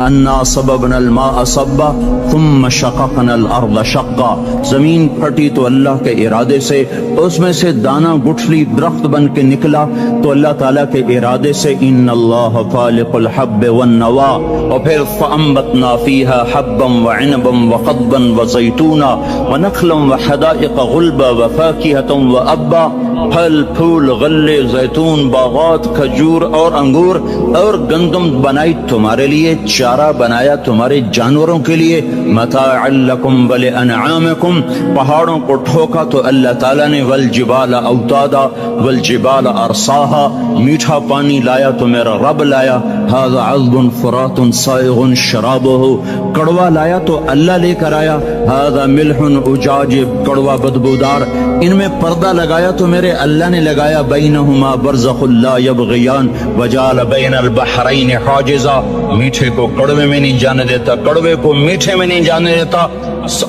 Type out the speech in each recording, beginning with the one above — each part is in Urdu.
انا صببنا الماء صبا ثم شققنا الارض شقا، زمین پھٹی تو اللہ کے ارادے سے، اس میں سے دانا گٹھلی درخت بن کے نکلا تو اللہ تعالیٰ کے ارادے سے، ان اللہ فالق الحب والنوا، اور پھر فانبتنا فیہا حبا وعنبا وقضبا وزیتونا ونخلا وحدائق غلبا وفاکہتا وابا، پھل پھول غلے زیتون باغات کھجور اور انگور اور گندم بنائی تمہارے لیے، چارہ بنایا تمہارے جانوروں کے لیے، متاعا لکم ولانعامکم، پہاڑوں کو ٹھوکا تو اللہ تعالیٰ نے، والجبال اوتادا والجبال ارساہا، میٹھا پانی لایا تو میرا رب لایا، ھذا عذب فرات سائغ شرابہ، کڑوا لایا تو اللہ لے کر آیا، ھذا ملح اجاج، کڑوا بدبودار، ان میں پردہ لگایا تو میرے اللہ نے لگایا، بینہما برزخ لا یبغیان وجعل بین البحرین حاجزا، میٹھے کو کڑوے میں نہیں جانے دیتا، کڑوے کو میٹھے میں نہیں جانے دیتا،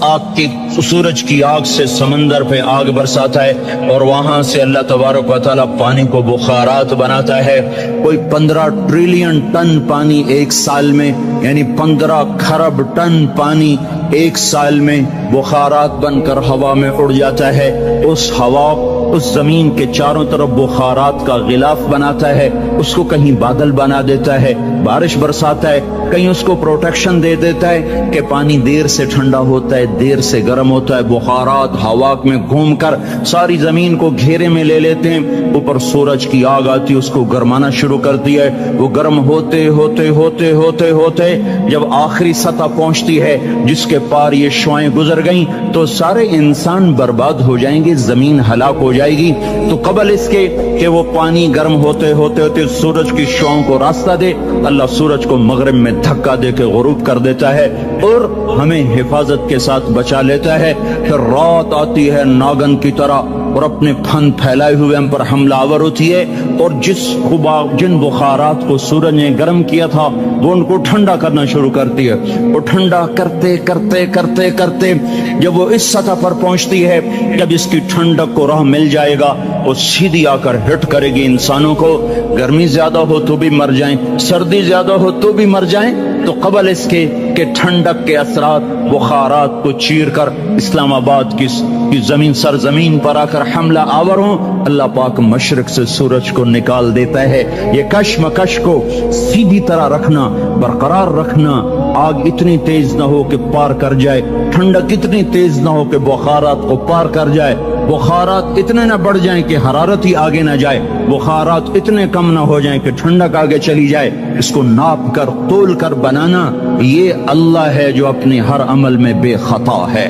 آگ کی سورج کی آگ سے سمندر پہ آگ برساتا ہے اور وہاں سے اللہ تبارک و تعالیٰ پانی کو بخارات بناتا ہے، کوئی 15 ٹریلین ٹن پانی ایک سال میں، یعنی 15 کھرب ٹن پانی ایک سال میں بخارات بن کر ہوا میں اڑ جاتا ہے، اس ہوا اس زمین کے چاروں طرف بخارات کا غلاف بناتا ہے، اس کو کہیں بادل بنا دیتا ہے، بارش برساتا ہے، کہیں اس کو پروٹیکشن دے دیتا ہے کہ پانی دیر سے ٹھنڈا ہوتا ہے، دیر سے گرم ہوتا ہے، بخارات ہوا میں گھوم کر ساری زمین کو گھیرے میں لے لیتے ہیں، اوپر سورج کی آگ آتی، اس کو گرمانا شروع کرتی ہے، وہ گرم ہوتے ہوتے ہوتے ہوتے ہوتے جب آخری سطح پہنچتی ہے جس کے پار یہ شعائیں گزر گئیں تو سارے انسان برباد ہو جائیں گے، زمین ہلاک ہو جائے گی۔ تو قبل اس کے کہ وہ پانی گرم ہوتے ہوتے ہوتے سورج کی شعاؤں کو راستہ دے، اللہ سورج کو مغرب میں دھکا دے کے غروب کر دیتا ہے اور ہمیں حفاظت کے ساتھ بچا لیتا ہے، پھر رات آتی ہے ناگن کی طرح اور اپنے پھن پھیلائے ہوئے ہم پر حملہ آور ہوتی ہے، اور جن بخارات کو سورج نے گرم کیا تھا وہ ان کو ٹھنڈا کرنا شروع کرتی ہے، وہ ٹھنڈا کرتے کرتے کرتے کرتے جب وہ اس سطح پر پہنچتی ہے، جب اس کی ٹھنڈک کو راہ مل جائے گا وہ سیدھی آ کر ہٹ کرے گی انسانوں کو، گرمی زیادہ ہو تو بھی مر جائیں، سردی زیادہ ہو تو بھی مر جائیں، تو قبل اس کے کہ ٹھنڈک کے اثرات بخارات کو چیر کر اسلام آباد کی زمین سرزمین پر آ کر حملہ آور ہوں، اللہ پاک مشرق سے سورج کو نکال دیتا ہے۔ یہ کشمکش کو سیدھی طرح رکھنا، برقرار رکھنا، آگ اتنی تیز نہ ہو کہ پار کر جائے، ٹھنڈک اتنی تیز نہ ہو کہ بخارات کو پار کر جائے، بخارات اتنے نہ بڑھ جائیں کہ حرارت ہی آگے نہ جائے، بخارات اتنے کم نہ ہو جائیں کہ ٹھنڈک آگے چلی جائے، اس کو ناپ کر تول کر بنانا، یہ اللہ ہے جو اپنے ہر عمل میں بے خطا ہے۔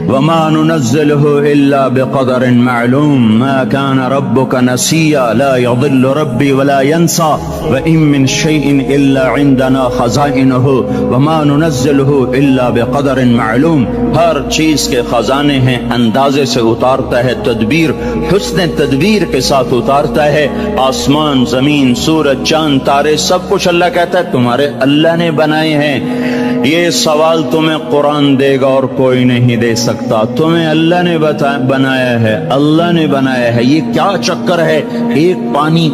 وما ننزله إلا بقدر معلوم ما كان ربك نسيا لا يضل ربي ولا ينسى وإن من شيء إلا عندنا خزائنه وما ننزله إلا بقدر معلوم، ہر چیز کے خزانے ہیں، اندازے سے اتارتا ہے، تدبیر حسن تدبیر کے ساتھ اتارتا ہے، آسمان زمین سورج چاند تارے سب کچھ اللہ کہتا ہے تمہارے اللہ نے بنائے ہیں۔ یہ سوال تمہیں قرآن دے گا اور کوئی نہیں دے سکتا، تمہیں اللہ نے بنایا ہے، اللہ نے بنایا ہے، یہ کیا چکر ہے، ایک پانی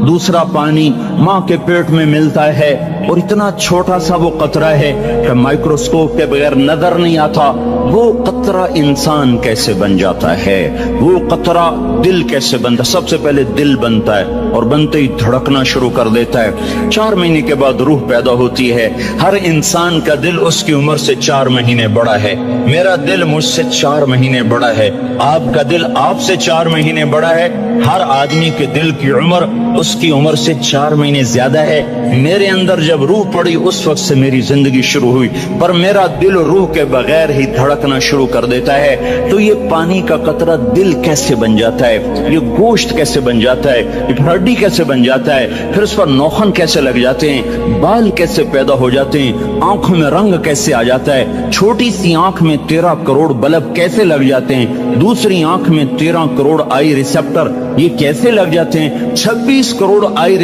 دوسرا پانی ماں کے پیٹ میں ملتا ہے اور اتنا چھوٹا سا وہ قطرہ ہے کہ مائکروسکوپ کے بغیر نظر نہیں آتا، وہ قطرہ انسان کیسے بن جاتا ہے، وہ قطرہ دل کیسے بنتا، سب سے پہلے دل بنتا ہے اور بنتے ہی دھڑکنا شروع کر دیتا ہے، 4 مہینے کے بعد روح پیدا ہوتی ہے، ہر انسان کا دل اس کی عمر سے 4 مہینے بڑا ہے، میرا دل مجھ سے 4 مہینے بڑا ہے، آپ کا دل آپ سے 4 مہینے بڑا ہے، ہر آدمی کے دل کی عمر اس کی عمر سے 4 مہینے زیادہ ہے، میرے اندر جب روح پڑی اس وقت سے میری زندگی شروع ہوئی، پر میرا دل روح کے بغیر ہی دھڑکنا شروع کر دیتا ہے، تو یہ پانی کا قطرہ دل کیسے بن جاتا ہے، یہ گوشت کیسے بن جاتا ہے، یہ ہڈی کیسے بن جاتا ہے، پھر اس پر نوخن کیسے لگ جاتے ہیں، بال کیسے پیدا ہو جاتے ہیں، آنکھوں میں رنگ کیسے آ جاتا ہے، چھوٹی سی آنکھ میں 13 کروڑ بلب کیسے لگ جاتے ہیں، دوسری آنکھ میں 13 کروڑ آئی ریسپٹر یہ کیسے لگ جاتے ہیں، 26 کروڑ آئی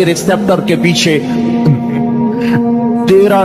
ریسپٹر کے پیچھے 13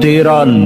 13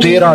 13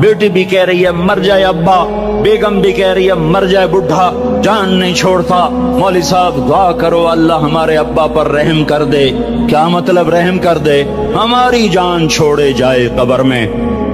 بیٹی بھی کہہ رہی ہے مر جائے ابا، بیگم بھی کہہ رہی ہے مر جائے بڈھا، جان نہیں چھوڑتا۔ مولوی صاحب دعا کرو اللہ ہمارے ابا پر رحم کر دے۔ کیا مطلب رحم کر دے؟ ہماری جان چھوڑے جائے قبر میں،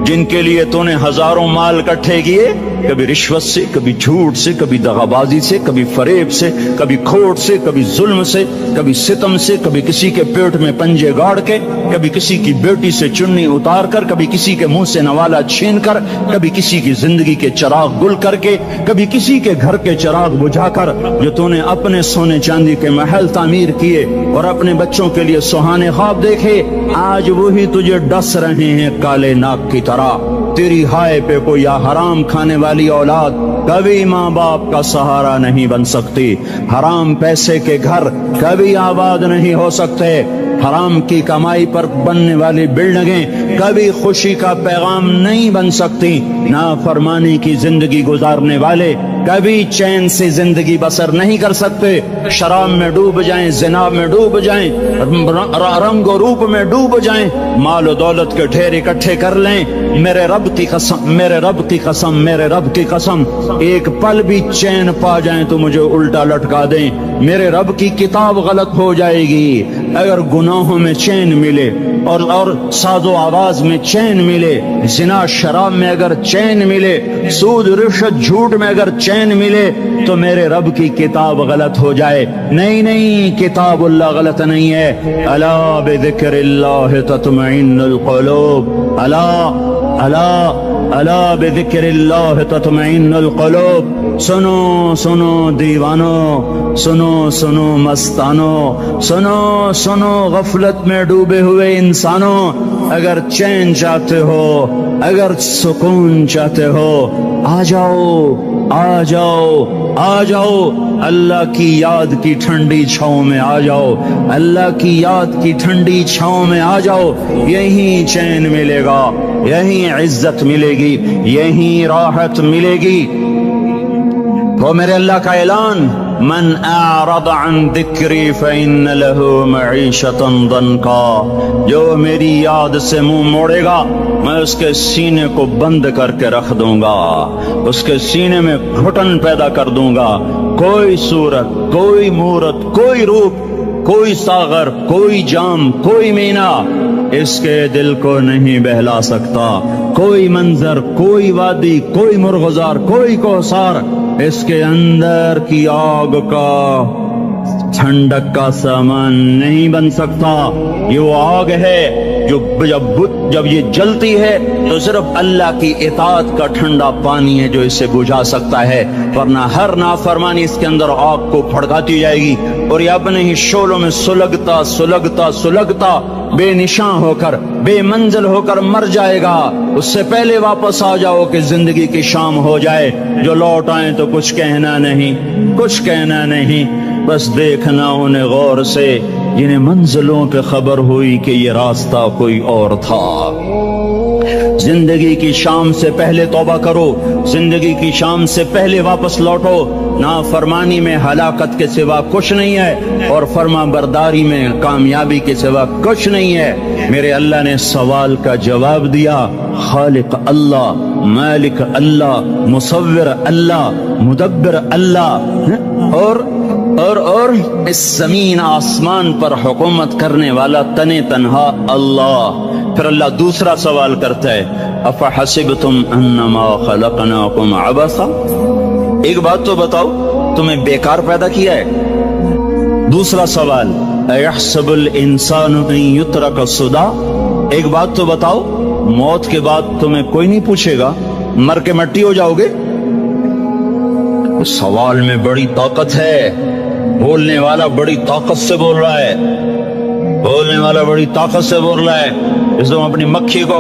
جن کے لیے تو نے ہزاروں مال اکٹھے کیے، کبھی رشوت سے، کبھی جھوٹ سے، کبھی دغابازی سے، کبھی فریب سے، کبھی کھوٹ سے، کبھی ظلم سے، کبھی ستم سے، کبھی کسی کے پیٹ میں پنجے گاڑ کے، کبھی کسی کی بیٹی سے چنی اتار کر، کبھی کسی کے منہ سے نوالا چھین کر، کبھی کسی کی زندگی کے چراغ گل کر کے، کبھی کسی کے گھر کے چراغ بجھا کر، جو تو نے اپنے سونے چاندی کے محل تعمیر کیے اور اپنے بچوں کے لیے سہانے خواب دیکھے، آج وہی تجھے ڈس رہے ہیں کالے ناک کی طرح۔ تیری ہائے پہ کوئی یا حرام کھانے والی اولاد کبھی ماں باپ کا سہارا نہیں بن سکتی۔ حرام پیسے کے گھر کبھی آباد نہیں ہو سکتے۔ حرام کی کمائی پر بننے والی بلڈنگیں کبھی خوشی کا پیغام نہیں بن سکتی۔ نافرمانی کی زندگی گزارنے والے کبھی چین سے زندگی بسر نہیں کر سکتے۔ شراب میں ڈوب جائیں، زنا میں ڈوب جائیں، رنگ و روپ میں ڈوب جائیں، مال و دولت کے ڈھیر اکٹھے کر لیں، میرے رب کی قسم، میرے رب کی قسم، میرے رب کی قسم، ایک پل بھی چین پا جائیں تو مجھے الٹا لٹکا دیں، میرے رب کی کتاب غلط ہو جائے گی۔ اگر گناہوں میں چین ملے اور ساز و آواز میں چین ملے، زنا شراب میں اگر چین ملے، سود رشوت جھوٹ میں اگر چین ملے، تو میرے رب کی کتاب غلط ہو جائے۔ نہیں نہیں، کتاب اللہ غلط نہیں ہے۔ الا بذکر اللہ تطمئن القلوب، الا الا الا بذکر اللہ تطمئن القلوب۔ سنو سنو دیوانو، سنو سنو مستانو، سنو سنو غفلت میں ڈوبے ہوئے انسانوں، اگر چین چاہتے ہو، اگر سکون چاہتے ہو، آ جاؤ آ جاؤ آ جاؤ، اللہ کی یاد کی ٹھنڈی چھاؤں میں آ جاؤ، اللہ کی یاد کی ٹھنڈی چھاؤں میں آ جاؤ، یہیں چین ملے گا، یہیں عزت ملے گی، یہیں راحت ملے گی۔ وہ میرے اللہ کا اعلان، من اعرض عن ذکری فإن له معیشۃ ضنکا، جو میری یاد سے منہ موڑے گا میں اس کے سینے کو بند کر کے رکھ دوں گا، اس کے سینے میں گھٹن پیدا کر دوں گا، کوئی صورت، کوئی مورت، کوئی روپ، کوئی ساغر، کوئی جام، کوئی مینا اس کے دل کو نہیں بہلا سکتا، کوئی منظر، کوئی وادی، کوئی مرغزار، کوئی کوثر اس کے اندر کی آگ کا ٹھنڈک کا سامان نہیں بن سکتا۔ یہ وہ آگ ہے جو جب یہ جلتی ہے تو صرف اللہ کی اطاعت کا ٹھنڈا پانی ہے جو اسے بجھا سکتا ہے، ورنہ ہر نافرمانی اس کے اندر آگ کو پھڑکاتی جائے گی اور یہ اپنے ہی شعلوں میں سلگتا سلگتا سلگتا بے نشاں ہو کر، بے منزل ہو کر مر جائے گا۔ اس سے پہلے واپس آ جاؤ کہ زندگی کی شام ہو جائے، جو لوٹ آئیں تو کچھ کہنا نہیں، کچھ کہنا نہیں، بس دیکھنا انہیں غور سے جنہیں منزلوں پہ خبر ہوئی کہ یہ راستہ کوئی اور تھا۔ زندگی کی شام سے پہلے توبہ کرو، زندگی کی شام سے پہلے واپس لوٹو۔ نافرمانی میں ہلاکت کے سوا کچھ نہیں ہے اور فرما برداری میں کامیابی کے سوا کچھ نہیں ہے۔ میرے اللہ نے سوال کا جواب دیا، خالق اللہ، مالک اللہ، مصور اللہ، مدبر اللہ، اور اس زمین آسمان پر حکومت کرنے والا تنے تنہا اللہ۔ پھر اللہ دوسرا سوال کرتا ہے، افحسبتم انما خلقناکم عبثا، ایک بات تو بتاؤ تمہیں بیکار پیدا کیا ہے؟ دوسرا سوال، ایحسب الانسان ان یترک سدی، ایک بات تو بتاؤ موت کے بعد تمہیں کوئی نہیں پوچھے گا، مر کے مٹی ہو جاؤ گے؟ اس سوال میں بڑی طاقت ہے، بولنے والا بڑی طاقت سے بول رہا ہے، بولنے والا بڑی طاقت سے بول رہا ہے۔ اس کو اپنی مکھی کو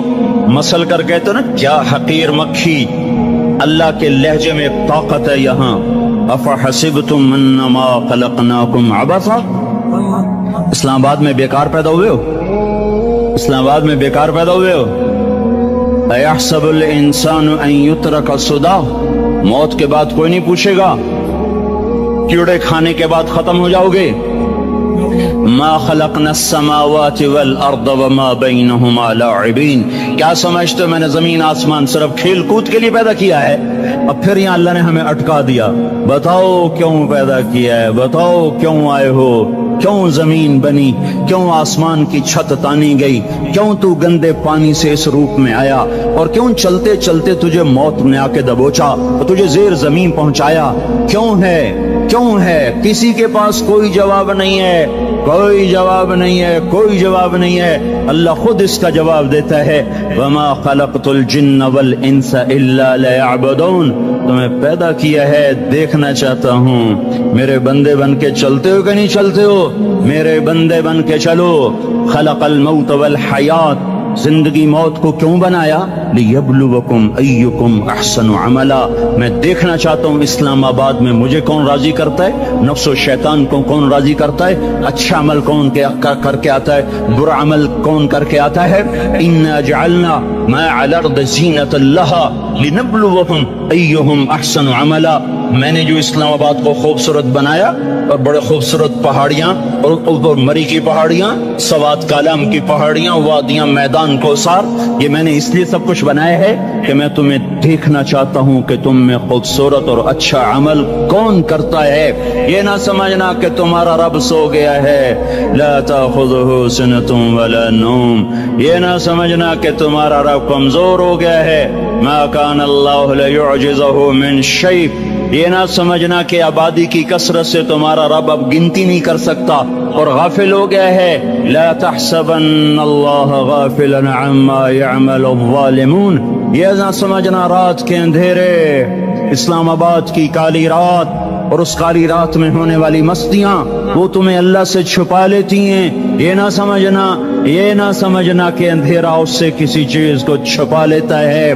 مسل کر کہتے نا، کیا حقیر مکھی، اللہ کے لہجے میں ایک طاقت ہے یہاں۔ افحسبتم انما خلقناکم عبثا، اسلام آباد میں بیکار پیدا ہوئے ہو؟ اسلام آباد میں بیکار پیدا ہوئے ہو؟ ایحسب الانسان ان یترک سدی، موت کے بعد کوئی نہیں پوچھے گا، کیڑے کھانے کے بعد ختم ہو جاؤ گے؟ ما خلقنا السماوات والارض وما بينهما لاعبین، کیا سمجھتے ہو میں نے زمین آسمان صرف کھیل کود کے لیے پیدا کیا ہے؟ اب پھر یہاں اللہ نے ہمیں اٹکا دیا، بتاؤ کیوں پیدا کیا ہے، بتاؤ کیوں آئے ہو، کیوں زمین بنی، کیوں آسمان کی چھت تانی گئی، کیوں تو گندے پانی سے اس روپ میں آیا، اور کیوں چلتے چلتے تجھے موت نے آ کے دبوچا اور تجھے زیر زمین پہنچایا، کیوں ہے؟ کسی کے پاس کوئی جواب نہیں ہے، کوئی جواب نہیں ہے، کوئی جواب نہیں ہے، اللہ خود اس کا جواب دیتا ہے، وما خلقت الجن والانس الا ليعبدون، تمہیں پیدا کیا ہے دیکھنا چاہتا ہوں میرے بندے بن کے چلتے ہو کہ نہیں چلتے ہو، میرے بندے بن کے چلو۔ خلق الموت والحیات، زندگی موت کو کیوں بنایا؟ لیبلوکم ایکم احسن عملا، میں دیکھنا چاہتا ہوں اسلام آباد میں مجھے کون راضی کرتا ہے، نفس و شیطان کو کون راضی کرتا ہے، اچھا عمل کون کر کے آتا ہے، برا عمل کون کر کے آتا ہے۔ انا جعلنا ما علی الارض زینۃ لها لنبلوکم ایہم احسن عملا، میں نے جو اسلام آباد کو خوبصورت بنایا اور بڑے خوبصورت پہاڑیاں اور اوپر مری کی پہاڑیاں، سوات کالام کی پہاڑیاں، وادیاں، میدان کوثر، یہ میں نے اس لیے سب کچھ بنایا ہے کہ میں تمہیں دیکھنا چاہتا ہوں کہ تم میں خوبصورت اور اچھا عمل کون کرتا ہے۔ یہ نہ سمجھنا کہ تمہارا رب سو گیا ہے، لا تاخذہ سنۃ ولا نوم، یہ نہ سمجھنا کہ تمہارا رب کمزور ہو گیا ہے، ما کان اللہ لیعجزہ من شیء، یہ نہ سمجھنا کہ آبادی کی کثرت سے تمہارا رب اب گنتی نہیں کر سکتا اور غافل ہو گیا ہے۔ لا تحسبن اللہ غافلا عما يعمل الظالمون، یہ نہ سمجھنا رات کے اندھیرے، اسلام آباد کی کالی رات اور اس کالی رات میں ہونے والی مستیاں وہ تمہیں اللہ سے چھپا لیتی ہیں، یہ نہ سمجھنا کہ اندھیرا اس سے کسی چیز کو چھپا لیتا ہے۔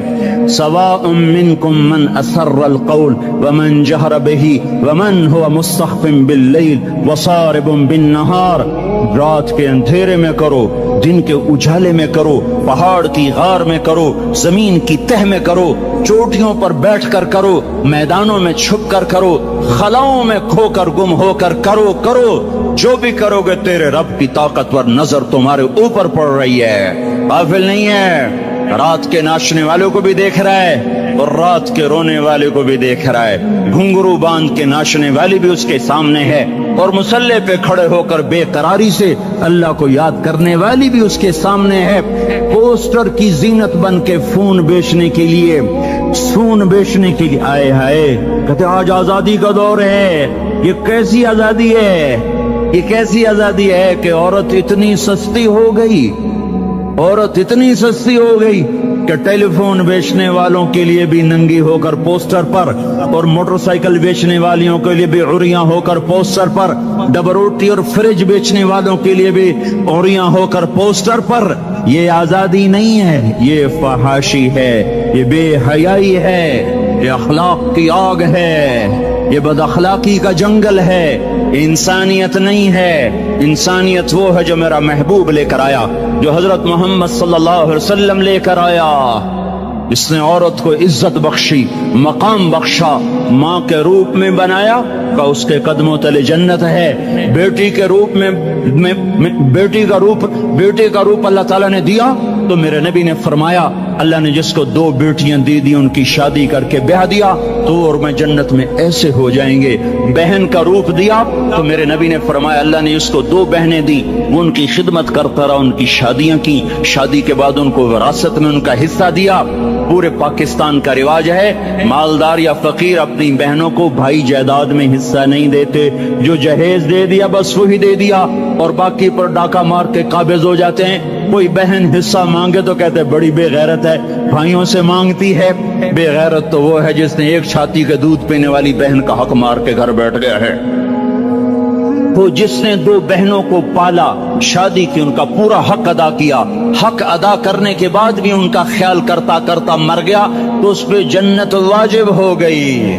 سواء منکم من اسر القول ومن جہر به ومن هو مستخف باللیل وصارب بالنہار، رات کے اندھیرے میں کرو، دن کے اجالے میں کرو، پہاڑ کی غار میں کرو، زمین کی تہ میں کرو، چوٹیوں پر بیٹھ کر کرو، میدانوں میں چھپ کر کرو، خلاؤں میں کھو کر گم ہو کر کرو، جو بھی کرو گے تیرے رب کی طاقتور نظر تمہارے اوپر پڑ رہی ہے، غافل نہیں ہے، رات کے ناچنے والوں کو بھی دیکھ رہا ہے اور رات کے رونے والے کو بھی دیکھ رہا ہے، گھنگرو باندھ کے ناچنے والی بھی اس کے سامنے ہے اور مسلح پہ کھڑے ہو کر بے قراری سے اللہ کو یاد کرنے والی بھی اس کے سامنے ہے، پوسٹر کی زینت بن کے فون بیچنے کے لیے آئے ہائے، کہتے آج آزادی کا دور ہے، یہ کیسی آزادی ہے کہ عورت اتنی سستی ہو گئی کہ ٹیلی فون بیچنے والوں کے لیے بھی ننگی ہو کر پوسٹر پر، اور موٹر سائیکل بیچنے والیوں کے لیے بھی عریاں ہو کر پوسٹر پر، ڈبل روٹی اور فریج بیچنے والوں کے لیے بھی عریاں ہو کر پوسٹر پر۔ یہ آزادی نہیں ہے، یہ فحاشی ہے، یہ بے حیائی ہے، یہ اخلاق کی آگ ہے، یہ بد اخلاقی کا جنگل ہے، انسانیت نہیں ہے۔ انسانیت وہ ہے جو میرا محبوب لے کر آیا، جو حضرت محمد صلی اللہ علیہ وسلم لے کر آیا، اس نے عورت کو عزت بخشی، مقام بخشا، ماں کے روپ میں بنایا کہ اس کے قدموں تلے جنت ہے، بیٹی کے روپ میں بیٹی کا روپ اللہ تعالیٰ نے دیا تو میرے نبی نے فرمایا اللہ نے جس کو 2 بیٹیاں دی ان کی شادی کر کے بیاہ دیا تو اور میں جنت میں ایسے ہو جائیں گے۔ بہن کا روپ دیا تو میرے نبی نے فرمایا اللہ نے اس کو 2 بہنیں دی، وہ ان کی خدمت کرتا رہا، ان کی شادیاں کی، شادی کے بعد ان کو وراثت میں ان کا حصہ دیا۔ پورے پاکستان کا رواج ہے مالدار یا فقیر اپنی بہنوں کو بھائی جائیداد میں حصہ نہیں دیتے، جو جہیز دے دیا بس وہی دے دیا اور باقی پر ڈاکہ مار کے قابض ہو جاتے ہیں۔ کوئی بہن حصہ مانگے تو کہتے بڑی بے غیرت ہے، بھائیوں سے مانگتی ہے۔ بے غیرت تو وہ ہے جس نے ایک چھاتی کے دودھ پینے والی بہن کا حق مار کے گھر بیٹھ گیا ہے۔ وہ جس نے 2 بہنوں کو پالا، شادی کی، ان کا پورا حق ادا کیا، حق ادا کرنے کے بعد بھی ان کا خیال کرتا کرتا مر گیا تو اس پہ جنت واجب ہو گئی۔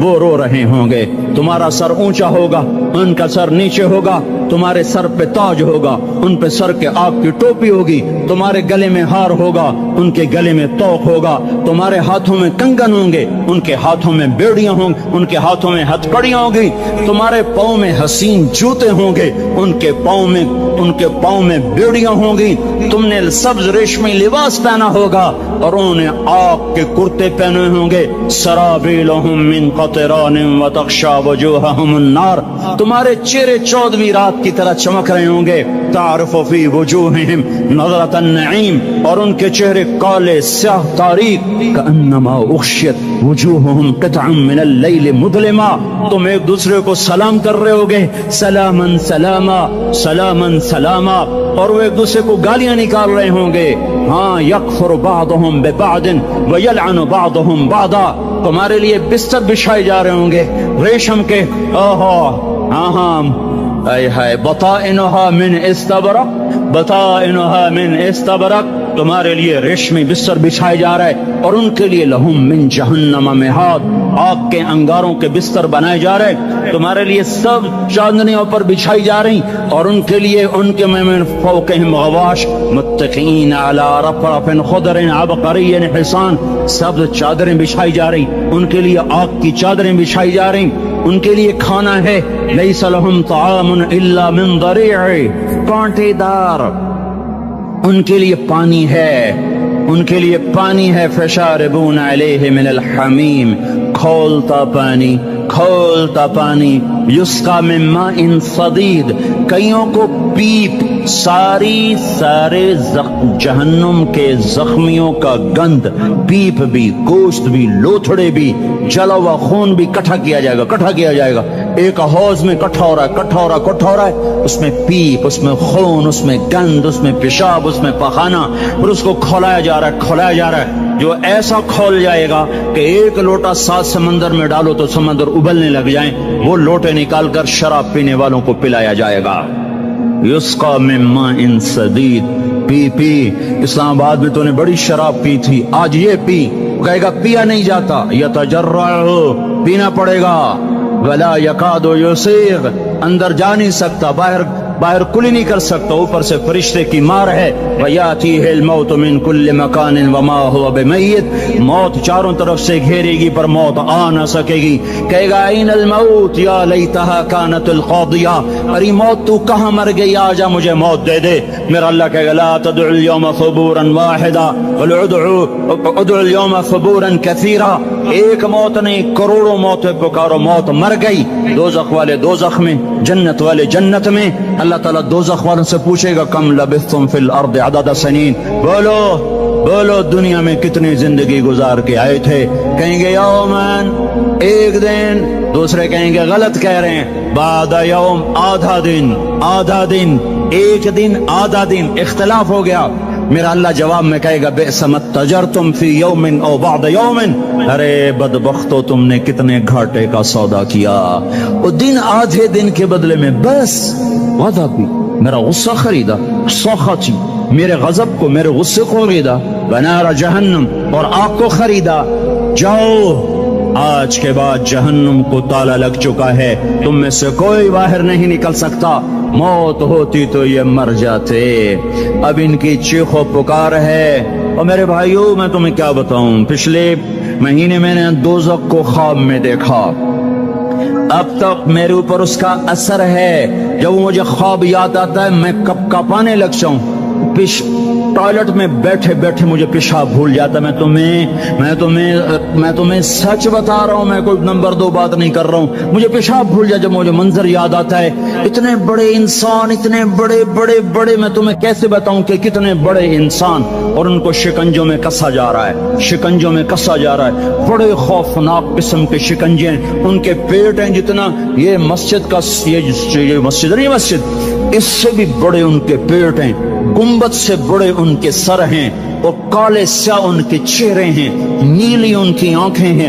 وہ رو رہے ہوں گے. تمہارا سر اونچا ہوگا, ان کا سر نیچے ہوگا. تمہارے سر پہ تاج ہوگا, ان پہ سر کے آگ کی ٹوپی ہوگی. تمہارے گلے میں ہار ہوگا, ان کے گلے میں توق ہوگا. تمہارے ہاتھوں میں کنگن ہوں گے, ان کے ہاتھوں میں بیڑیاں ہوں گی, ان کے ہاتھوں میں ہتھکڑیاں ہوں گی. تمہارے پاؤں میں حسین جوتے ہوں گے, ان کے پاؤں میں بیڑیاں ہوں گی. تم نے سبز ریشمی لباس پہنا ہوگا اور انہوں نے آگ کے کرتے پہنے ہوں گے. سرابیلہم من قطران وتغشی وجوہہم النار. تمہارے چہرے 14ویں رات کی طرح چمک رہے ہوں گے. تعرف فی وجوہہم نظرۃ النعیم, اور ان کے چہرے کالے سیاہ تاریک. کأنما اغشیت وجوہہم قطعا من اللیل مظلما. تم ایک دوسرے کو سلام کر رہے ہوگے, سلاما سلاما سلاما سلاما, اور وہ ایک دوسرے کو گالیاں نکال رہے ہوں گے. ہاں, یکفر بعضهم ببعض ویلعن بعضهم بعضا. تمہارے لیے بستر بچھائے جا رہے ہوں گے ریشم کے. اے ہائے, بطائنها من استبرق, بطائنها من استبرق. تمہارے لیے ریشمی بستر بچھائے جا رہے, اور ان کے لیے لہم من جہنم مہاد, آگ کے انگاروں کے بستر بنائے جا رہے. تمہارے لیے سب چاندنیوں پر بچھائی جا رہی, اور ان کے لیے ان کے من فوقہم غواش متکئین علی رفرف خضر عبقری حصان. سب چادریں بچھائی جا رہی, ان کے لیے آگ کی چادریں بچھائی جا رہی. ان کے لیے کھانا ہے, لیس لہم طعام الا من ضریع, کانٹے دار. ان کے لیے پانی ہے, ان کے لیے پانی ہے. فشاربون علیہ من الحمیم, کھولتا پانی, کھولتا پانی. یسقا من ماء صدید, کئیوں کو پیپ, سارے جہنم کے زخمیوں کا گند, پیپ بھی, گوشت بھی, لوتھڑے بھی, جلا ہوا خون بھی کٹھا کیا جائے گا, کٹھا کیا جائے گا. ایک حوض میں کٹھا ہو رہا ہے, اس میں پیپ, اس میں خون, اس میں گند, اس میں پیشاب, اس میں پخانہ, اور اس کو کھولایا جا رہا ہے. جو ایسا کھول جائے گا کہ ایک لوٹا 7 سمندر میں ڈالو تو سمندر ابلنے لگ جائیں, وہ لوٹے نکال کر شراب پینے والوں کو پلایا جائے گا. یسقا من ماء صدید, پی. اسلام آباد میں تو نے بڑی شراب پی تھی, آج یہ پی. کہے گا پیا نہیں جاتا, یتجرعہ, پینا پڑے گا. ولا یکاد یسیغ, اندر جا نہیں سکتا, باہر کلی نہیں کر سکتا, اوپر سے فرشتے کی مار ہے. ویاتیہ الموت من کل مکان وما هو بمیت, موت چاروں طرف سے گھیرے گی پر موت آ نہ سکے گی. کہے گا این الموت یا لیتہا کانت القاضیہ, ارے موت تو کہاں مر گئی, آجا مجھے موت دے دے. میرا اللہ کہے گا لا تدعو اليوم ثبورا واحدا ادعو اليوم ثبورا کثیرا. ایک موت نہیں, کروڑوں موتیں پکارو, موت مر گئی. دوزخ والے دوزخ میں, جنت والے جنت میں. اللہ تعالیٰ دوزخ والوں سے پوچھے گا کم لبثتم فی الارض عدد سنین, بولو دنیا میں کتنی زندگی گزار کے آئے تھے. کہیں گے یومن, ایک دن. دوسرے کہیں گے غلط کہہ رہے ہیں, بعد یوم, آدھا دن, ایک دن, آدھا دن, اختلاف ہو گیا. میرا اللہ جواب میں کہے گا بئس ما تجرتم فی یوم او بعد یوم, ارے بدبختو تم نے کتنے گھاٹے کا سودا کیا. وہ دن, آدھے دن کے بدلے میں بس وعدہ بھی, میرا غصہ خریدا, سوخاچی, میرے غضب کو, میرے غصے کو خریدا. بنار جہنم, اور آگ کو خریدا. جاؤ, آج کے بعد جہنم کو تالا لگ چکا ہے, تم میں سے کوئی باہر نہیں نکل سکتا. موت ہوتی تو یہ مر جاتے. اب ان کی چیخ و پکار ہے. اور میرے بھائیوں, میں تمہیں کیا بتاؤں, پچھلے مہینے میں نے دوزخ کو خواب میں دیکھا. اب تک میرے اوپر اس کا اثر ہے. جب مجھے خواب یاد آتا ہے میں کب کپانے لگ جاؤں. ٹوائلٹ میں بیٹھے بیٹھے مجھے پیشاب بھول جاتا. میں تمہیں سچ بتا رہا ہوں, میں کوئی نمبر 2 بات نہیں کر رہا ہوں. مجھے پیشاب بھول جاتا جب مجھے منظر یاد آتا ہے. اتنے بڑے انسان, اتنے بڑے, میں تمہیں کیسے بتاؤں کہ کتنے بڑے انسان, اور ان کو شکنجوں میں کسا جا رہا ہے, بڑے خوفناک قسم کے شکنجے ہیں. ان کے پیٹ ہیں جتنا یہ مسجد کا, یہ مسجد نہیں, مسجد اس سے بھی بڑے ان کے پیٹ ہیں, گنبد سے بڑے ان کے سر ہیں, اور کالے سیاہ ان کے چہرے ہیں, نیلی ان کی آنکھیں ہیں,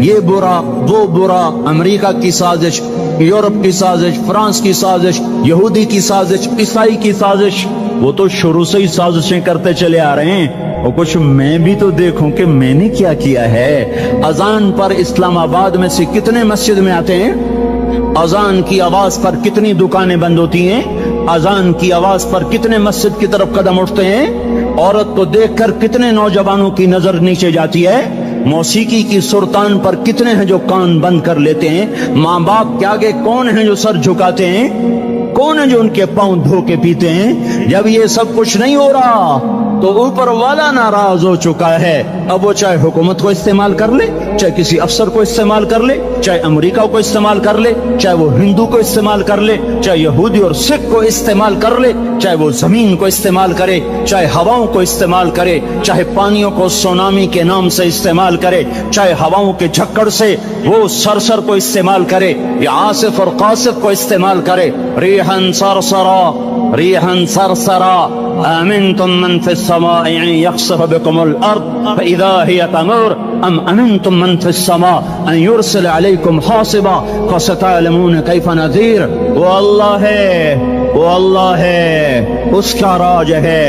یہ برا وہ برا، امریکہ کی سازش، یورپ کی سازش، فرانس کی سازش، یہودی کی سازش، عیسائی کی سازش، وہ تو شروع سے ہی سازشیں کرتے چلے آ رہے ہیں۔ اور کچھ میں بھی تو دیکھوں کہ میں نے کیا کیا ہے۔ اذان پر اسلام آباد میں سے کتنے مسجد میں آتے ہیں؟ اذان کی آواز پر کتنی دکانیں بند ہوتی ہیں؟ اذان کی آواز پر کتنے مسجد کی طرف قدم اٹھتے ہیں؟ عورت کو دیکھ کر کتنے نوجوانوں کی نظر نیچے جاتی ہے؟ موسیقی کی سرتان پر کتنے ہیں جو کان بند کر لیتے ہیں؟ ماں باپ کے آگے کون ہیں جو سر جھکاتے ہیں؟ کون ہیں جو ان کے پاؤں دھو کے پیتے ہیں؟ جب یہ سب کچھ نہیں ہو رہا تو اوپر والا ناراض ہو چکا ہے۔ اب وہ چاہے حکومت کو استعمال کر لے، چاہے کسی افسر کو استعمال کر لے، چاہے امریکہ کو استعمال کر لے، چاہے وہ ہندو کو استعمال کر لے، چاہے یہودی اور سکھ کو استعمال کر لے، چاہے وہ زمین کو استعمال کرے، چاہے ہواؤں کو استعمال کرے، چاہے پانیوں کو سونامی کے نام سے استعمال کرے، چاہے ہواؤں کے جھکڑ سے وہ سرسر کو استعمال کرے یا آصف اور قاصف کو استعمال کرے۔ ریحن سرسرا ریحن سرسرا آمنتم من في السماء ان يخسف بكم الارض فاذا هي تمور ام امنتم من في السماء ان يرسل عليكم حاصبا فستعلمون كيف نذير۔ وہ اللہ ہے، وہ اللہ ہے، اس کا راج ہے،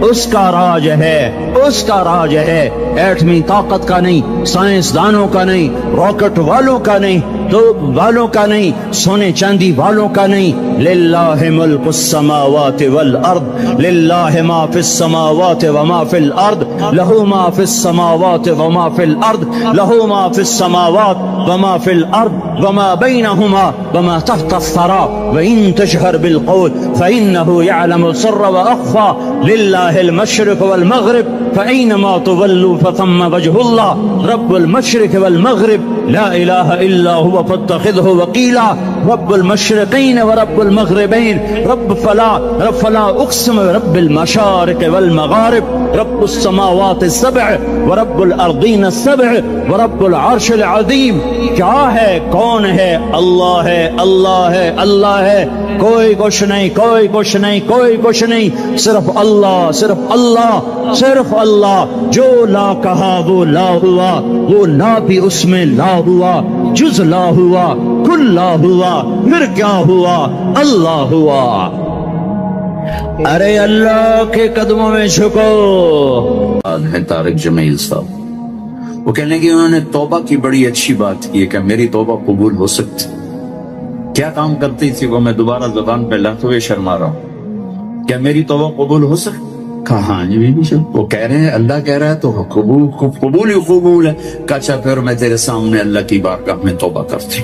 اس کا راج ہے، اس کا راج ہے۔ ایٹمی طاقت کا نہیں، سائنسدانوں کا نہیں، راکٹ والوں کا نہیں، توپ والوں کا نہیں، سونے چاندی والوں کا نہیں۔ للہ ملک السماوات والارض للہ ما فی السماوات وما فی الارض لہ ما فی السماوات وما فی الارض لہ ما فی السماوات وما فی الارض وما بینہما وما تحت الثرى وإن تجهر بالقول فإنه يعلم السر وأخفى لله المشرق والمغرب فأينما تولوا فثم وجه الله رب المشرق والمغرب لا إله إلا هو فاتخذه وكيلا رب المشرقين ورب المغربين رب فلا أقسم برب المشارق والمغارب رب السماوات السبع ورب الأرضين السبع ورب العرش العظيم۔ کیا ہے؟ کون ہے؟ اللہ ہے، اللہ ہے، اللہ ہے، کوئی کچھ نہیں، کوئی کچھ نہیں، کوئی کچھ نہیں، صرف اللہ، صرف اللہ، صرف اللہ۔ جو لا کہا وہ لا ہوا، وہ لا بھی اس میں لا ہوا، جز لا ہوا، کل لا ہوا، پھر کیا ہوا؟ اللہ ہوا۔ ارے اللہ کے قدموں میں جھکو۔ ہے طارق جمیل صاحب، وہ کہنے کہ انہوں نے توبہ کی بڑی اچھی بات کی ہے کہ میری توبہ قبول ہو سکتی۔ کیا کام کرتی تھی وہ؟ میں دوبارہ زبان پہ لاتے ہوئے شرما رہا ہوں۔ کیا میری توبہ قبول ہو سکتی؟ کہا ہاں جی بھی وہ کہہ رہے ہیں اللہ کہہ رہا ہے تو قبول ہی قبول ہے۔ کہا پھر میں تیرے سامنے اللہ کی بارگاہ میں توبہ کرتی۔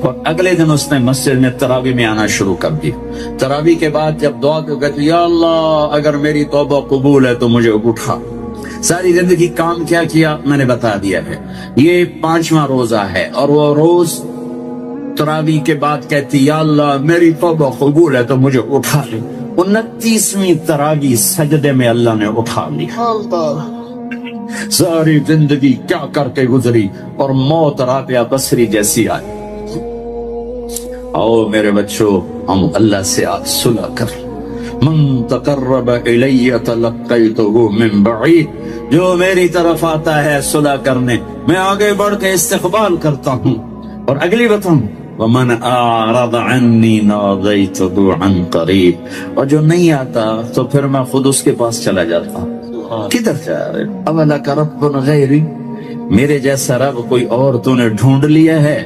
اور اگلے دن اس نے مسجد میں تراویح میں آنا شروع کر دی۔ تراویح کے بعد جب دعا کہتی یا اللہ اگر میری توبہ قبول ہے تو مجھے اٹھا۔ ساری زندگی کام کیا کیا میں نے بتا دیا ہے۔ یہ 5واں روزہ ہے اور وہ روز تراویح کے بعد کہتی یا اللہ میری توبہ قبول ہے تو مجھے اٹھا لے۔ 29ویں تراویح سجدے میں اللہ نے اٹھا لیا۔ ساری زندگی کیا کر کے گزری اور موت رابعہ بصری جیسی آئی۔ آؤ میرے بچوں ہم اللہ سے آج صلح کر۔ من تقرب الی تلقیتہ من بعید، جو میری طرف آتا ہے صلح کرنے میں آگے بڑھ کے استقبال کرتا ہوں۔ اور اگلی بتاؤں ومن اعرض عنی نادیتہ عن قریب، اور جو نہیں آتا تو پھر میں خود اس کے پاس چلا جاتا ہوں۔ کدھر جا رہے؟ اولک رب غیری، میرے جیسا رب کوئی اور تو نے ڈھونڈ لیا ہے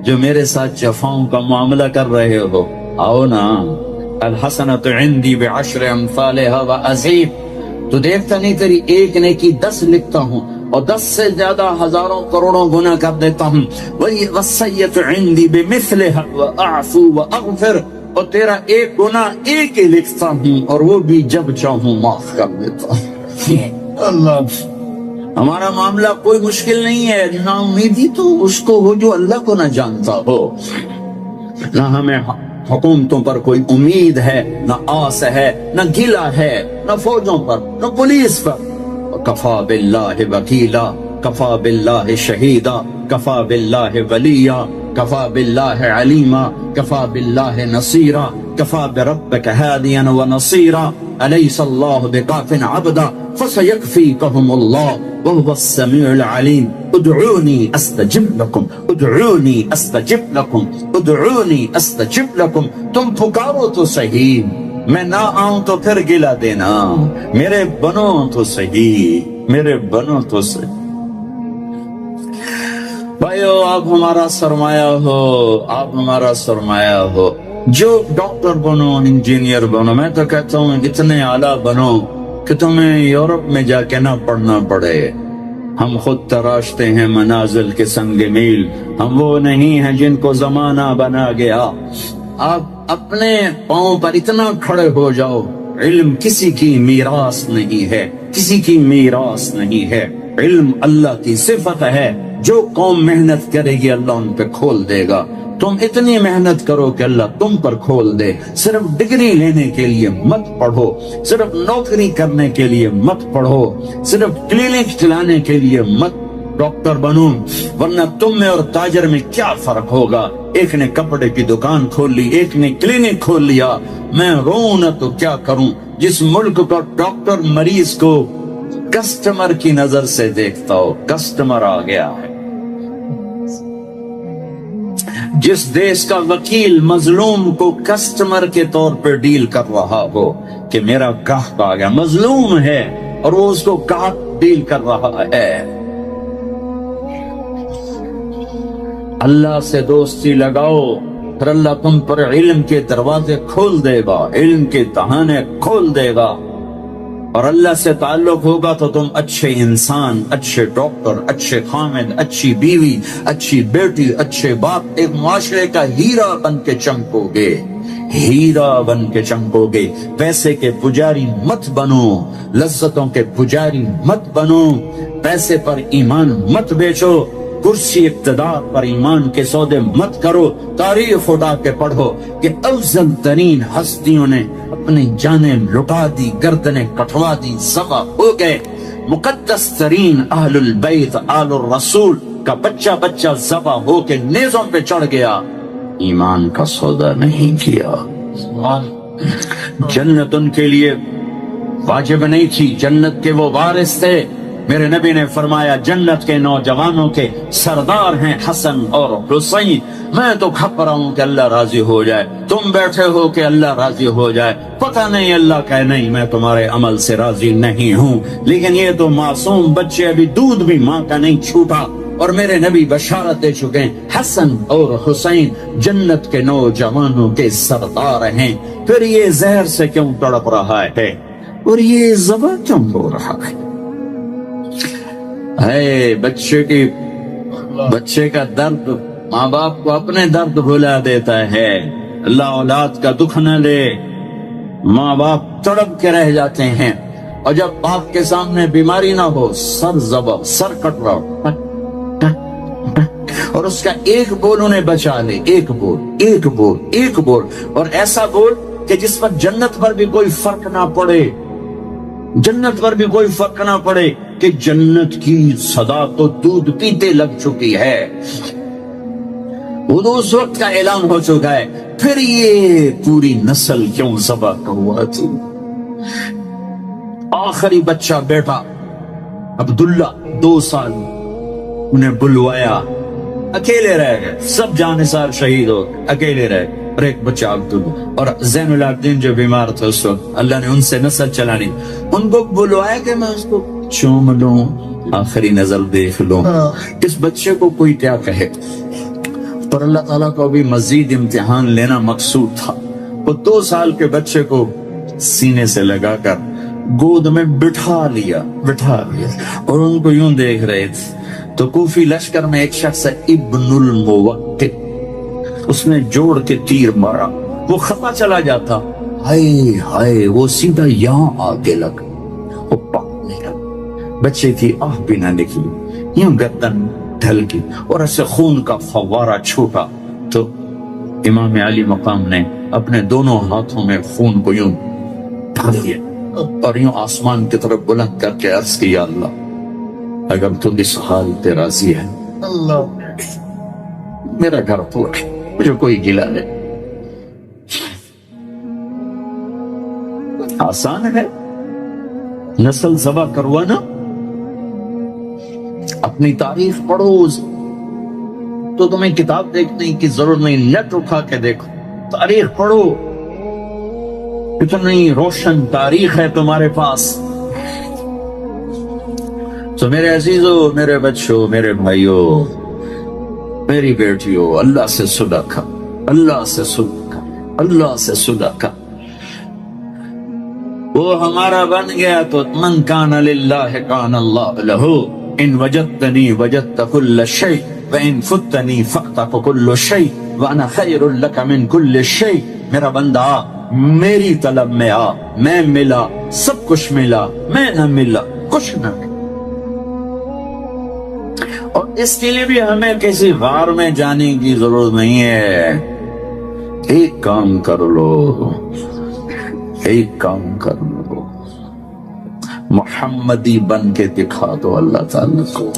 جو میرے ساتھ جفاؤں کا معاملہ کر رہے ہو؟ آؤ نا، الحسنۃ عندی بعشر امثالها وازید، تو دیکھتا نہیں تیری ایک نیکی 10 لکھتا ہوں اور 10 سے زیادہ ہزاروں کروڑوں گناہ کر دیتا ہوں۔ والسیئۃ عندی بمثلها واعفو واغفر، اور تیرا ایک گناہ ایک ہی لکھتا ہوں اور وہ بھی جب چاہوں معاف کر دیتا ہوں۔ اللہ، ہمارا معاملہ کوئی مشکل نہیں ہے۔ نا امیدی تو اس کو ہو جو اللہ کو نہ جانتا ہو۔ نہ ہمیں حکومتوں پر کوئی امید ہے، نہ آس ہے، نہ گلہ ہے، نہ فوجوں پر، نہ پولیس پر۔ کفا باللہ وکیلا، کفا باللہ شہیدا، کفا باللہ ولیہ، کفا باللہ علیما، کفا باللہ نصیرا، کفا بربک ہادیا ونصیرا۔ أليس الله بكاف عبدا فسيكفيكهم الله وهو السميع العليم ادعوني استجب لكم ادعوني استجب لكم ادعوني استجب لكم. تم پکارو تو صحیح، میں نہ آؤں تو پھر گلا دینا، میرے بنو تو صحیح، میرے بنو تو صحیح. بھائیو آپ ہمارا سرمایہ ہو، آپ ہمارا سرمایہ ہو. جو ڈاکٹر بنو، انجینئر بنو، میں تو کہتا ہوں اتنے اعلیٰ بنو کہ تمہیں یورپ میں جا کے نہ پڑھنا پڑے. ہم خود تراشتے ہیں منازل کے سنگ میل، ہم وہ نہیں ہیں جن کو زمانہ بنا گیا. آپ اپنے پاؤں پر اتنا کھڑے ہو جاؤ. علم کسی کی میراث نہیں ہے، کسی کی میراث نہیں ہے. علم اللہ کی صفت ہے. جو قوم محنت کرے گی اللہ ان پہ کھول دے گا. تم اتنی محنت کرو کہ اللہ تم پر کھول دے. صرف ڈگری لینے کے لیے مت پڑھو، صرف نوکری کرنے کے لیے مت پڑھو، صرف کلینک چلانے کے لیے مت ڈاکٹر بنو، ورنہ تم میں اور تاجر میں کیا فرق ہوگا؟ ایک نے کپڑے کی دکان کھول لی، ایک نے کلینک کھول لیا. میں روؤں نہ تو کیا کروں؟ جس ملک کا ڈاکٹر مریض کو کسٹمر کی نظر سے دیکھتا ہو، کسٹمر آ گیا ہے. جس دیش کا وکیل مظلوم کو کسٹمر کے طور پر ڈیل کر رہا ہو کہ میرا گاہک آ گیا، مظلوم ہے اور وہ اس کو گاہک ڈیل کر رہا ہے. اللہ سے دوستی لگاؤ، پھر اللہ تم پر علم کے دروازے کھول دے گا، علم کے دہانے کھول دے گا. اور اللہ سے تعلق ہوگا تو تم اچھے انسان، اچھے ڈاکٹر، اچھے خامد، اچھی بیوی، اچھی بیٹی، اچھے باپ، ایک معاشرے کا ہیرا بن کے چمکو گے، ہیرا بن کے چمکو گے. پیسے کے پجاری مت بنو، لذتوں کے پجاری مت بنو، پیسے پر ایمان مت بیچو، کرسی اقتدار پر ایمان کے سودے مت کرو. تاریخ اٹھا کے پڑھو کہ افضل ترین ہستیوں نے اپنی جانیں لٹا دی، گردنیں کٹوا دی، ذبح ہو گئے. مقدس ترین اہل البیت آل الرسول کا بچہ بچہ ذبح ہو کے نیزوں پہ چڑھ گیا، ایمان کا سودا نہیں کیا. جنت ان کے لیے واجب نہیں تھی، جنت کے وہ وارث تھے. میرے نبی نے فرمایا جنت کے نوجوانوں کے سردار ہیں حسن اور حسین. میں تو کھپ رہا ہوں کہ اللہ راضی ہو جائے، تم بیٹھے ہو کہ اللہ راضی ہو جائے. پتہ نہیں اللہ کہے نہیں میں تمہارے عمل سے راضی نہیں ہوں. لیکن یہ تو معصوم بچے، ابھی دودھ بھی ماں کا نہیں چھوٹا، اور میرے نبی بشارت دے چکے ہیں حسن اور حسین جنت کے نوجوانوں کے سردار ہیں. پھر یہ زہر سے کیوں تڑپ رہا ہے اور یہ ذبح کیوں ہو رہا ہے؟ اے بچے کا درد ماں باپ کو اپنے درد بھلا دیتا ہے. اللہ اولاد کا دکھ نہ لے. ماں باپ تڑپ کے رہ جاتے ہیں، اور جب باپ کے سامنے بیماری نہ ہو سر ذبح، سر کٹ رہا، اور اس کا ایک بول انہیں بچا لے. ایک بول، ایک بول، ایک بول، اور ایسا بول کہ جس پر جنت پر بھی کوئی فرق نہ پڑے، جنت پر بھی کوئی فرق نہ پڑے کہ جنت کی صدا تو دودھ پیتے لگ چکی ہے. وہ تو اس وقت کا اعلان ہو چکا ہے. پھر یہ پوری نسل کیوں ذبح کروا تھی؟ آخری بچہ بیٹا عبداللہ 2 سال، انہیں بلوایا، اکیلے رہ گئے، سب جانثار شہید ہو گئے، اکیلے رہ گئے. اور ایک بچہ عبداللہ اور زین العابدین جو بیمار تھا اس وقت، اللہ نے ان سے نسل چلانی، ان کو بلوایا کہ میں اس کو چوم لوں، آخری نظر دیکھ لوں. اس بچے کو کوئی کیا کہے، پر اللہ تعالیٰ کو بھی مزید امتحان لینا مقصود تھا. وہ 2 سال کے بچے کو سینے سے لگا کر گود میں بٹھا لیا اور ان کو یوں دیکھ رہے تھے. تو کوفی لشکر میں ایک شخص ہے ابن الموقت، اس نے جوڑ کے تیر مارا، وہ خطا چلا جاتا، ہائے ہائے وہ سیدھا یہاں آگے لگ، وہ پکنے لگا. بچے کی آہ بھی نہ نکلی، یوں گردن ڈھل گئی اور ایسے خون کا فوارہ چھوٹا. تو امام علی مقام نے اپنے دونوں ہاتھوں میں خون کو یوں ڈال دیا اور یوں آسمان کی طرف بلند کر کے عرض کیا اللہ اگر تو اس حال پہ راضی ہے اللہ میرا گھر پورا، مجھے کوئی گلا نہیں. آسان ہے نسل ذبح کروانا؟ اپنی تاریخ پڑھو تو تمہیں کتاب دیکھنے کی ضرورت نہیں، نیٹ اٹھا کے دیکھو، تاریخ پڑھو، اتنی روشن تاریخ ہے تمہارے پاس۔ تو میرے عزیزو، میرے بچوں، میرے بھائیوں، میری بیٹیوں، اللہ سے صلح کر، اللہ سے صلح کر، اللہ سے صلح کر۔ وہ ہمارا بن گیا تو من کان للہ کان اللہ لہ، ان وجدتنی وجدت کل شیء وان فتنی فتک کل شیء وانا خیر لک من کل شیء۔ میرا بندہ میری طلب میں آ، میں ملا، سب کچھ ملا، میں نہ ملا کچھ نہ ملا۔ اور اس کے لیے بھی ہمیں کسی غار میں جانے کی ضرورت نہیں ہے۔ ایک کام کر لو، ایک کام کر لو، محمدی بن کے دکھا دو اللہ تعالیٰ کو۔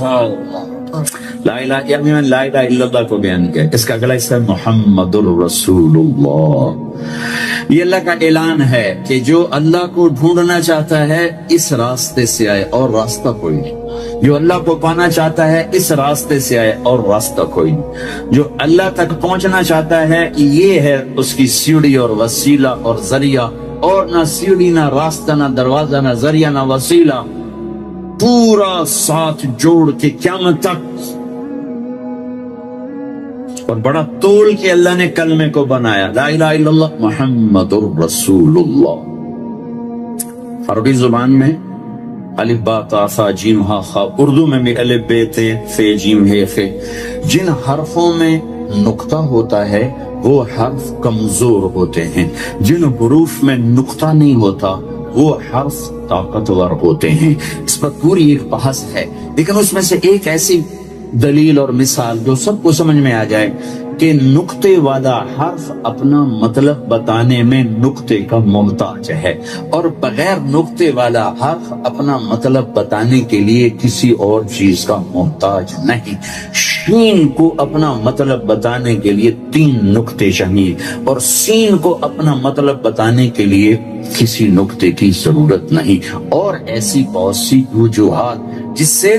لا الہ الا اللہ کو بیان کیا، اس کا اگلا حصہ ہے محمد الرسول اللہ۔ یہ اللہ کا اعلان ہے کہ جو اللہ کو ڈھونڈنا چاہتا ہے اس راستے سے آئے اور راستہ کوئی نہیں، جو اللہ کو پانا چاہتا ہے اس راستے سے آئے اور راستہ کوئی نہیں، جو اللہ تک پہنچنا چاہتا ہے یہ ہے اس کی سیڑھی اور وسیلہ اور ذریعہ، اور نہ سیڑھی نہ راستہ نہ دروازہ نہ ذریعہ نہ وسیلہ، پورا ساتھ جوڑ کے قیامت تک۔ اور بڑا تول کے اللہ نے کلمے کو بنایا، لا الہ الا اللہ محمد الرسول اللہ۔ عربی زبان میں الف با تا ثا جیم ہا خا، اردو میں بھی الف بے تے فے جیم ہے خے۔ جن حرفوں میں نقطہ ہوتا ہے وہ حرف کمزور ہوتے ہیں، جن حروف میں نقطہ نہیں ہوتا وہ حرف طاقتور ہوتے ہیں۔ اس پر پوری ایک بحث ہے، لیکن اس میں سے ایک ایسی دلیل اور مثال جو سب کو سمجھ میں آ جائے کہ نقطے والا حرف اپنا مطلب بتانے میں نقطے کا محتاج ہے، اور بغیر نقطے والا حرف اپنا مطلب بتانے کے لیے کسی اور چیز کا محتاج نہیں۔ شین کو اپنا مطلب بتانے کے لیے 3 نقطے چاہیے، اور سین کو اپنا مطلب بتانے کے لیے کسی نقطے کی ضرورت نہیں۔ اور ایسی بہت سی وجوہات جس سے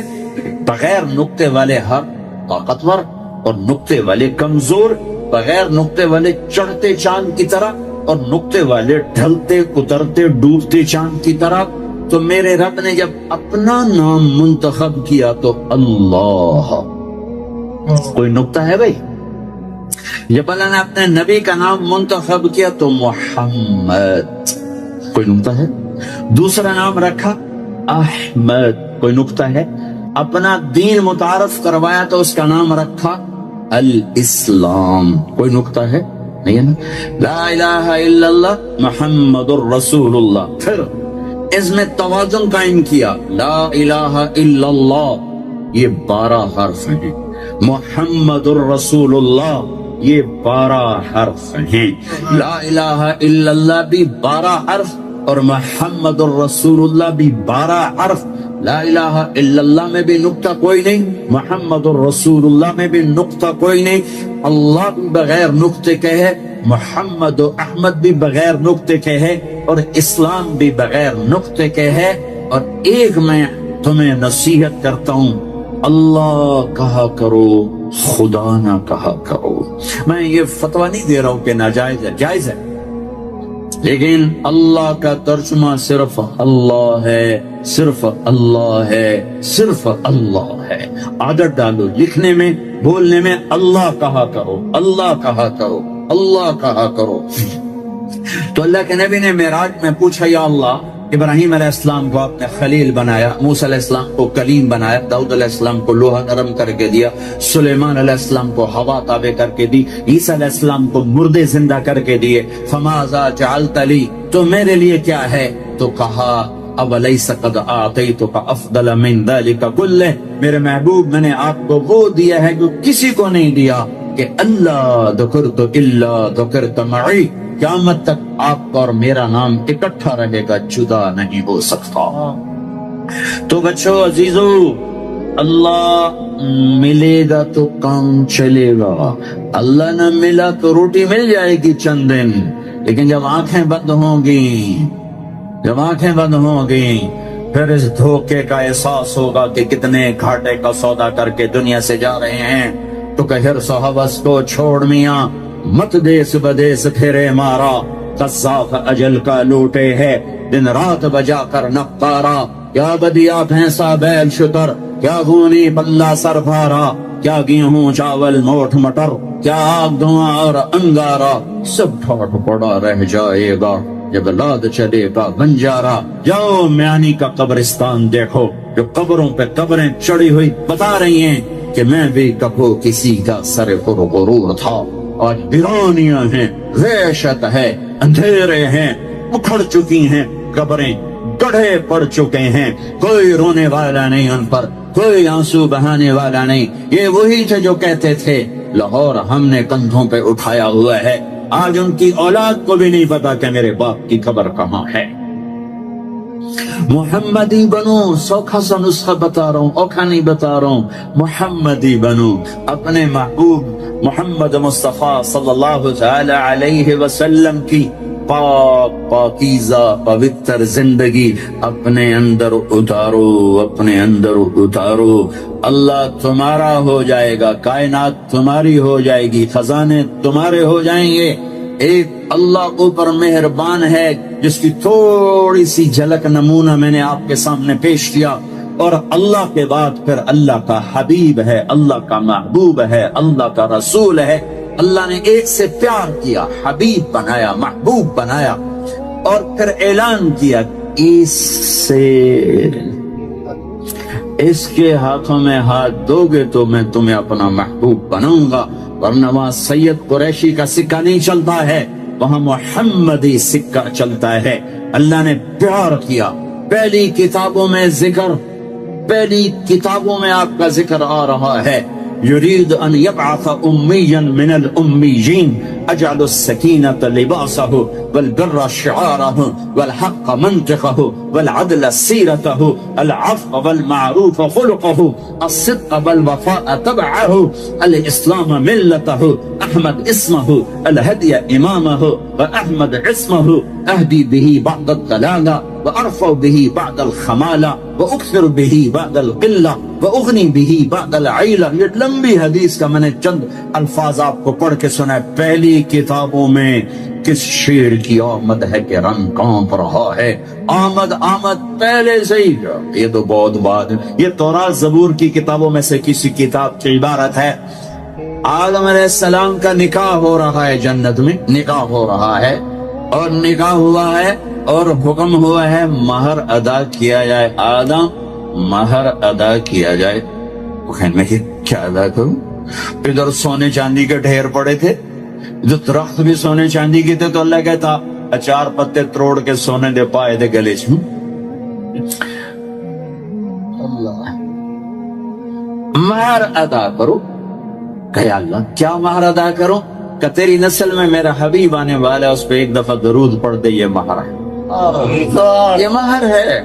بغیر نقطے والے حرف طاقتور اور نقطے والے کمزور، بغیر نقطے والے چڑھتے چاند کی طرح اور نقطے والے ڈھلتے اترتے ڈوبتے چاند کی طرح۔ تو میرے رب نے جب اپنا نام منتخب کیا تو اللہ، کوئی نقطہ ہے بھائی؟ جب اللہ نے اپنے نبی کا نام منتخب کیا تو محمد، کوئی نقطہ ہے؟ دوسرا نام رکھا احمد، کوئی نقطہ ہے؟ اپنا دین متعارف کروایا تو اس کا نام رکھا الاسلام، کوئی نقطہ ہے؟ نہیں ہے نا؟ لا الہ الا اللہ محمد الرسول اللہ۔ پھر اس میں توازن قائم کیا، لا الہ الا اللہ یہ 12 حرف ہیں، محمد الرسول اللہ یہ 12 حرف ہیں۔ لا الہ الا اللہ بھی 12 حرف اور محمد الرسول اللہ بھی 12 حرف۔ لا الہ الا اللہ میں بھی نقطہ کوئی نہیں، محمد الرسول اللہ میں بھی نقطہ کوئی نہیں۔ اللہ بھی بغیر نقطے کے ہے، محمد و احمد بھی بغیر نقطے کے ہے، اور اسلام بھی بغیر نقطے کے ہے۔ اور ایک میں تمہیں نصیحت کرتا ہوں، اللہ کہا کرو، خدا نہ کہا کرو۔ میں یہ فتویٰ نہیں دے رہا ہوں کہ ناجائز ہے، جائز ہے، لیکن اللہ کا ترجمہ صرف اللہ ہے، صرف اللہ ہے، صرف اللہ ہے۔ عادت ڈالو لکھنے میں بولنے میں اللہ کہا کرو، اللہ کہا کرو، اللہ کہا کرو۔ تو اللہ کے نبی نے معراج میں پوچھا، یا اللہ، ابراہیم علیہ السلام کو آپ نے خلیل بنایا، موسیٰ علیہ السلام کو کلیم بنایا، داؤد علیہ السلام کو لوہا نرم کر کے دیا، سلیمان علیہ السلام کو ہوا تابع کر کے دی، عیسیٰ علیہ السلام کو مردے زندہ کر کے دیے، فماذا جعلت لی، تو میرے لیے کیا ہے؟ تو کہا اولیس قد اعطیتک افضل من ذلک کلہ، میرے محبوب میں نے آپ کو وہ دیا ہے جو کسی کو نہیں دیا، کہ اللہ ذکرت الا ذکرت معی، قیامت تک آپ کا اور میرا نام اکٹھا رہے گا، جدا نہیں ہو سکتا۔ تو بچوں عزیزو، اللہ ملے گا تو کام چلے گا، اللہ نہ ملا تو روٹی مل جائے گی چند دن، لیکن جب آنکھیں بند ہوں گی جب آنکھیں بند ہوں گی پھر اس دھوکے کا احساس ہوگا کہ کتنے گھاٹے کا سودا کر کے دنیا سے جا رہے ہیں، تو کہ حرص و حوث کو چھوڑ میاں، مت دیس بدیس پھرے مارا، قذاف اجل کا لوٹے ہے دن رات بجا کر نقارا، کیا بدیا بھینسا بیل شتر، کیا غونی بلہ سر بھارا، کیا گیہوں چاول موٹھ مٹر، کیا آگ دھواں اور انگارا، سب ٹھوٹ پڑا رہ جائے گا جب لاد چلے گا بنجارا۔ جاؤ میانی کا قبرستان دیکھو، جو قبروں پہ قبریں چڑی ہوئی بتا رہی ہیں کہ میں بھی کبھی کسی کا سر پر غرور تھا۔ آج ویرانیاں ہیں، وحشت ہے، اندھیرے ہیں، اکھڑ چکی ہیں قبریں، گڑھے پڑ چکے ہیں، کوئی رونے والا نہیں ان پر، کوئی آنسو بہانے والا نہیں۔ یہ وہی تھے جو کہتے تھے لاہور ہم نے کندھوں پہ اٹھایا ہوا ہے، آج ان کی اولاد کو بھی نہیں پتا کہ میرے باپ کی قبر کہاں ہے۔ محمدی بنو، سوکھا سا نسخہ بتا رہا ہوں، اوکھا نہیں بتا رہا ہوں، محمدی بنو، اپنے محبوب محمد مصطفیٰ صلی اللہ تعالی علیہ وسلم کی پاک پاکیزہ پوتر زندگی اپنے اندر اتارو، اپنے اندر اتارو، اللہ تمہارا ہو جائے گا، کائنات تمہاری ہو جائے گی، خزانے تمہارے ہو جائیں گے۔ ایک اللہ اوپر مہربان ہے جس کی تھوڑی سی جھلک نمونہ میں نے آپ کے سامنے پیش کیا، اور اللہ کے بعد پھر اللہ کا حبیب ہے، اللہ کا محبوب ہے، اللہ کا رسول ہے۔ اللہ نے ایک سے پیار کیا، حبیب بنایا، محبوب بنایا، اور پھر اعلان کیا اس کے ہاتھوں میں ہاتھ دو گے تو میں تمہیں اپنا محبوب بناؤں گا، ورنہ وہاں سید قریشی کا سکہ نہیں چلتا ہے، وہاں محمدی سکہ چلتا ہے۔ اللہ نے پیار کیا، پہلی کتابوں میں ذکر، پہلی کتابوں میں آپ کا ذکر آ رہا ہے، يريد أن يبعث أميا من الأميين أجعل السكينة لباسه والبر شعاره والحق منطقه والعدل سيرته العفو والمعروف خلقه الصدق والوفاء تبعه الإسلام ملته أحمد اسمه الهدي إمامه وأحمد عصمه أهدي به بعد الضلالة وأرفع به بعد الخمالة وأكثر به بعد القلة وأغني به بعد العيلة۔ یہ لمبی حدیث کا میں نے چند الفاظ آپ کو پڑھ کے سنا ہے۔ پہلی کتابوں میں کس شیر کی آمد ہے کہ رنگ کانپ رہا ہے، آمد پہلے سے ہی، یہ تو بہت بات ہے۔ یہ تورات زبور کی کتابوں میں سے کسی کتاب کی عبارت ہے۔ آدم علیہ السلام کا نکاح ہو رہا ہے، جنت میں نکاح ہو رہا ہے، اور نکاح ہوا ہے اور حکم ہوا ہے مہر ادا کیا جائے۔ آدم مہر ادا کیا جائے، وہ کہنے میں کیا ادا کروں؟ ادھر سونے چاندی کے ڈھیر پڑے تھے، جو درخت بھی سونے چاندی کے تھے، تو اللہ کہتا اچار پتے توڑ کے سونے دے پائے دے گلے چھوں۔ اللہ مہر ادا کرو، کہ اللہ کیا مہر ادا کرو؟ کہ تیری نسل میں میرا حبیب آنے والا ہے، اس پہ ایک دفعہ درود پڑھ دے، یہ مہر ہے، یہ مہر ہے۔